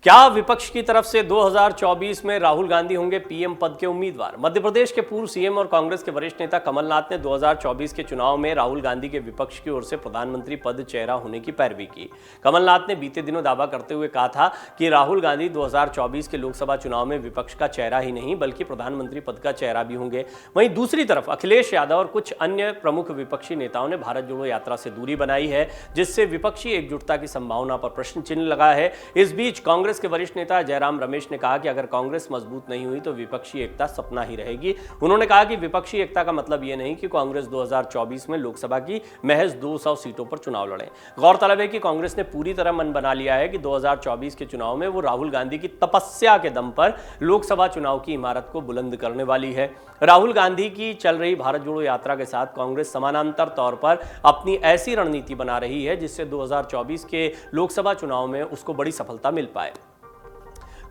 क्या विपक्ष की तरफ से 2024 में राहुल गांधी होंगे पीएम पद के उम्मीदवार? मध्य प्रदेश के पूर्व सीएम और कांग्रेस के वरिष्ठ नेता कमलनाथ ने 2024 के चुनाव में राहुल गांधी के विपक्ष की ओर से प्रधानमंत्री पद चेहरा होने की पैरवी की। कमलनाथ ने बीते दिनों दावा करते हुए कहा था कि राहुल गांधी 2024 के लोकसभा चुनाव में विपक्ष का चेहरा ही नहीं बल्कि प्रधानमंत्री पद का चेहरा भी होंगे। वहीं दूसरी तरफ अखिलेश यादव और कुछ अन्य प्रमुख विपक्षी नेताओं ने भारत जोड़ो यात्रा से दूरी बनाई है, जिससे विपक्षी एकजुटता की संभावना पर प्रश्न चिन्ह लगा है। इस बीच कांग्रेस के वरिष्ठ नेता जयराम रमेश ने कहा कि अगर कांग्रेस मजबूत नहीं हुई तो विपक्षी एकता सपना ही रहेगी। उन्होंने कहा कि विपक्षी एकता का मतलब यह नहीं कि कांग्रेस 2024 में लोकसभा की महज 200 सीटों पर चुनाव लड़े। गौरतलब है कि कांग्रेस ने पूरी तरह मन बना लिया है कि 2024 के चुनाव में वो राहुल गांधी की तपस्या के दम पर लोकसभा चुनाव की इमारत को बुलंद करने वाली है। राहुल गांधी की चल रही भारत जोड़ो यात्रा के साथ कांग्रेस समानांतर तौर पर अपनी ऐसी रणनीति बना रही है जिससे 2024 के लोकसभा चुनाव में उसको बड़ी सफलता मिल पाए।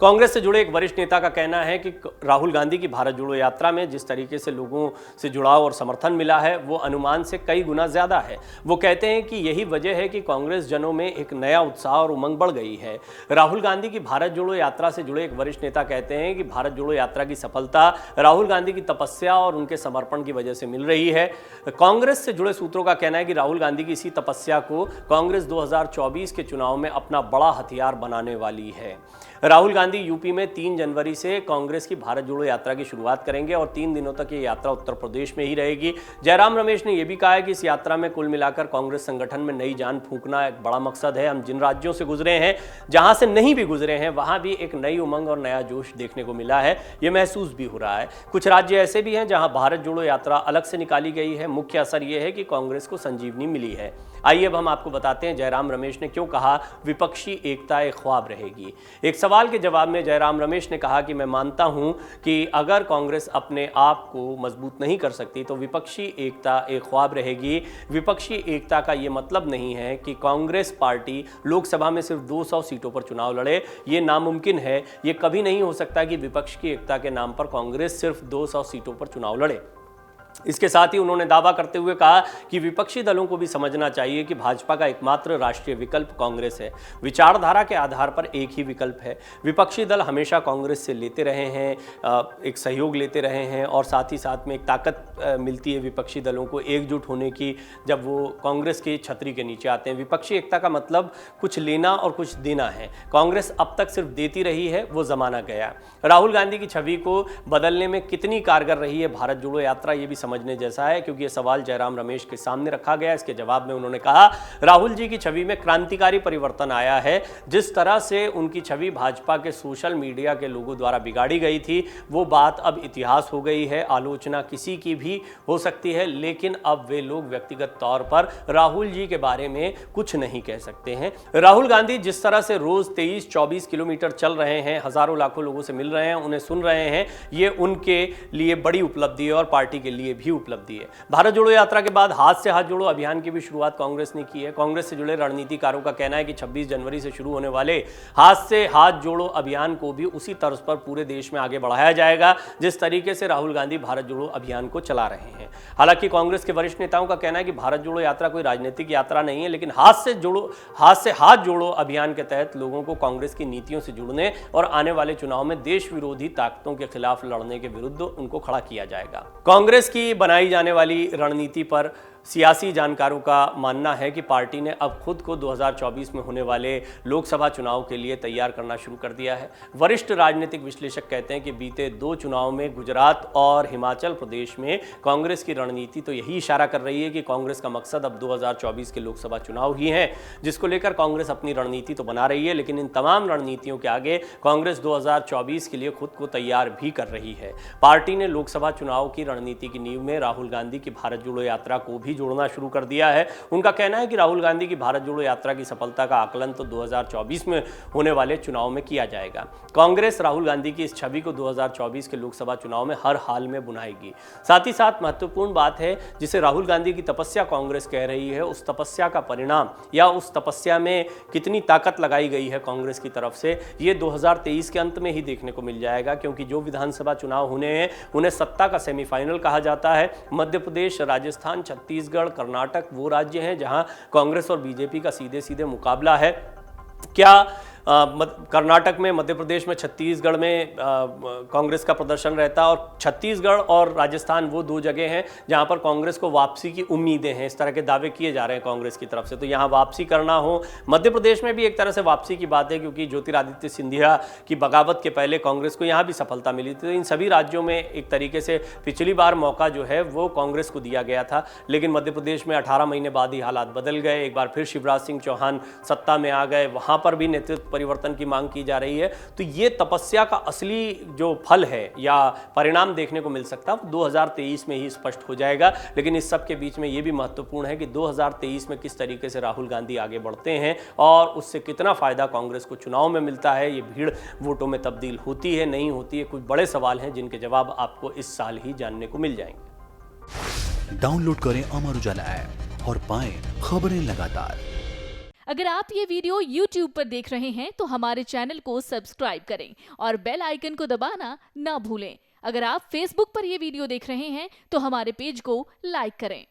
कांग्रेस से जुड़े एक वरिष्ठ नेता का कहना है कि राहुल गांधी की भारत जोड़ो यात्रा में जिस तरीके से लोगों से जुड़ाव और समर्थन मिला है वो अनुमान से कई गुना ज्यादा है। वो कहते हैं कि यही वजह है कि कांग्रेस जनों में एक नया उत्साह और उमंग बढ़ गई है। राहुल गांधी की भारत जोड़ो यात्रा से जुड़े एक वरिष्ठ नेता कहते हैं कि भारत जोड़ो यात्रा की सफलता राहुल गांधी की तपस्या और उनके समर्पण की वजह से मिल रही है। कांग्रेस से जुड़े सूत्रों का कहना है कि राहुल गांधी की इसी तपस्या को कांग्रेस 2024 के चुनाव में अपना बड़ा हथियार बनाने वाली है। राहुल गांधी यूपी में 3 जनवरी से कांग्रेस की भारत जोड़ो यात्रा की शुरुआत करेंगे और 3 दिनों तक ये यात्रा उत्तर प्रदेश में ही रहेगी। जयराम रमेश ने यह भी कहा है कि इस यात्रा में कुल मिलाकर कांग्रेस संगठन में नई जान फूंकना एक बड़ा मकसद है। हम जिन राज्यों से गुजरे हैं, जहां से नहीं भी गुजरे हैं, वहां भी एक नई उमंग और नया जोश देखने को मिला है। ये महसूस भी हो रहा है। कुछ राज्य ऐसे भी हैं जहां भारत जोड़ो यात्रा अलग से निकाली गई है। मुख्य असर यह है कि कांग्रेस को संजीवनी मिली है। आइए अब हम आपको बताते हैं जयराम रमेश ने क्यों कहा विपक्षी एकता एक ख्वाब रहेगी। एक सवाल के जवाब में जयराम रमेश ने कहा कि मैं मानता हूं कि अगर कांग्रेस अपने आप को मजबूत नहीं कर सकती तो विपक्षी एकता एक ख्वाब रहेगी। विपक्षी एकता का यह मतलब नहीं है कि कांग्रेस पार्टी लोकसभा में सिर्फ 200 सीटों पर चुनाव लड़े। ये नामुमकिन है। ये कभी नहीं हो सकता कि विपक्ष की एकता के नाम पर कांग्रेस सिर्फ 200 सीटों पर चुनाव लड़े। इसके साथ ही उन्होंने दावा करते हुए कहा कि विपक्षी दलों को भी समझना चाहिए कि भाजपा का एकमात्र राष्ट्रीय विकल्प कांग्रेस है। विचारधारा के आधार पर एक ही विकल्प है। विपक्षी दल हमेशा कांग्रेस से लेते रहे हैं, एक सहयोग लेते रहे हैं और साथ ही साथ में एक ताकत मिलती है विपक्षी दलों को एकजुट होने की जब वो कांग्रेस की छतरी के नीचे आते हैं। विपक्षी एकता का मतलब कुछ लेना और कुछ देना है। कांग्रेस अब तक सिर्फ देती रही है, वो जमाना गया। राहुल गांधी की छवि को बदलने में कितनी कारगर रही है भारत जोड़ो यात्रा, ये भी समझने जैसा है, क्योंकि यह सवाल जयराम रमेश के सामने रखा गया। इसके जवाब में उन्होंने कहा राहुल जी की छवि में क्रांतिकारी परिवर्तन आया है। जिस तरह से उनकी छवि भाजपा के सोशल मीडिया के लोगों द्वारा बिगाड़ी गई थी वो बात अब इतिहास हो गई है। आलोचना किसी की भी हो सकती है, लेकिन अब वे लोग व्यक्तिगत तौर पर राहुल जी के बारे में कुछ नहीं कह सकते हैं। राहुल गांधी जिस तरह से रोज 23-24 किलोमीटर चल रहे हैं, हजारों लाखों लोगों से मिल रहे हैं, उन्हें सुन रहे हैं, ये उनके लिए बड़ी उपलब्धि है और पार्टी के लिए भी उपलब्धि है। भारत जोड़ो यात्रा के बाद हाथ से हाथ जोड़ो अभियान की भी शुरुआत कांग्रेस ने की है। कांग्रेस से जुड़े रणनीतिकारों का कहना है कि 26 जनवरी से शुरू होने वाले हाथ से हाथ जोड़ो अभियान को भी उसी तर्ज पर पूरे देश में आगे बढ़ाया जाएगा जिस तरीके से राहुल गांधी भारत जोड़ो अभियान को चला रहे हैं। हालांकि कांग्रेस के वरिष्ठ नेताओं का कहना है कि भारत जोड़ो यात्रा कोई राजनीतिक यात्रा नहीं है, लेकिन हाथ से हाथ जोड़ो अभियान के तहत लोगों को कांग्रेस की नीतियों से जुड़ने और आने वाले चुनाव में देश विरोधी ताकतों के खिलाफ लड़ने के विरुद्ध उनको खड़ा किया जाएगा। कांग्रेस की बनाई जाने वाली रणनीति पर सियासी जानकारों का मानना है कि पार्टी ने अब खुद को 2024 में होने वाले लोकसभा चुनाव के लिए तैयार करना शुरू कर दिया है। वरिष्ठ राजनीतिक विश्लेषक कहते हैं कि बीते 2 चुनाव में गुजरात और हिमाचल प्रदेश में कांग्रेस की रणनीति तो यही इशारा कर रही है कि कांग्रेस का मकसद अब 2024 के लोकसभा चुनाव ही है, जिसको लेकर कांग्रेस अपनी रणनीति तो बना रही है, लेकिन इन तमाम रणनीतियों के आगे कांग्रेस 2024 के लिए खुद को तैयार भी कर रही है। पार्टी ने लोकसभा चुनाव की रणनीति की नींव में राहुल गांधी की भारत जोड़ो यात्रा को भी जोड़ना शुरू कर दिया है। उनका कहना है कि राहुल गांधी की भारत जोड़ो यात्रा की सफलता का आकलन तो 2024 में होने वाले चुनाव में किया जाएगा। कांग्रेस राहुल गांधी की इस छवि को 2024 के लोकसभा चुनाव में हर हाल में बुनाएगी। साथ ही साथ महत्वपूर्ण बात है जिसे राहुल गांधी की तपस्या कांग्रेस कह रही है, उस तपस्या का परिणाम या उस तपस्या में कितनी ताकत लगाई गई है कांग्रेस की तरफ से, ये 2023 के अंत में ही देखने को मिल जाएगा, क्योंकि जो विधानसभा चुनाव होने हैं उन्हें सत्ता का सेमीफाइनल कहा जाता है। मध्य प्रदेश, राजस्थान, छत्तीसगढ़, कर्नाटक वो राज्य हैं जहां कांग्रेस और बीजेपी का सीधे सीधे मुकाबला है। क्या कर्नाटक में, मध्य प्रदेश में, छत्तीसगढ़ में कांग्रेस का प्रदर्शन रहता है। और छत्तीसगढ़ और राजस्थान वो दो जगह हैं जहां पर कांग्रेस को वापसी की उम्मीदें हैं। इस तरह के दावे किए जा रहे हैं कांग्रेस की तरफ से, तो यहां वापसी करना हो। मध्य प्रदेश में भी एक तरह से वापसी की बात है, क्योंकि ज्योतिरादित्य सिंधिया की बगावत के पहले कांग्रेस को यहां भी सफलता मिली थी। तो इन सभी राज्यों में एक तरीके से पिछली बार मौका जो है वो कांग्रेस को दिया गया था, लेकिन मध्य प्रदेश में 18 महीने बाद ही हालात बदल गए। एक बार फिर शिवराज सिंह चौहान सत्ता में आ गए, वहां पर भी नेतृत्व परिवर्तन की मांग की जा रही है। तो ये तपस्या का असली जो फल है या परिणाम देखने को मिल सकता है 2023 में ही स्पष्ट हो जाएगा। लेकिन इस सब के बीच में ये भी महत्वपूर्ण है कि 2023 में किस तरीके से राहुल गांधी आगे बढ़ते हैं और उससे कितना फायदा कांग्रेस को चुनाव में मिलता है। ये भीड़ वोटों में तब्दील होती है, नहीं होती है, कुछ बड़े सवाल हैं जिनके जवाब आपको इस साल ही जानने को मिल जाएंगे। डाउनलोड करें अमर उजाला ऐप और पाएं खबरें लगातार। अगर आप ये वीडियो YouTube पर देख रहे हैं तो हमारे चैनल को सब्सक्राइब करें और बेल आइकन को दबाना ना भूलें। अगर आप Facebook पर ये वीडियो देख रहे हैं तो हमारे पेज को लाइक करें।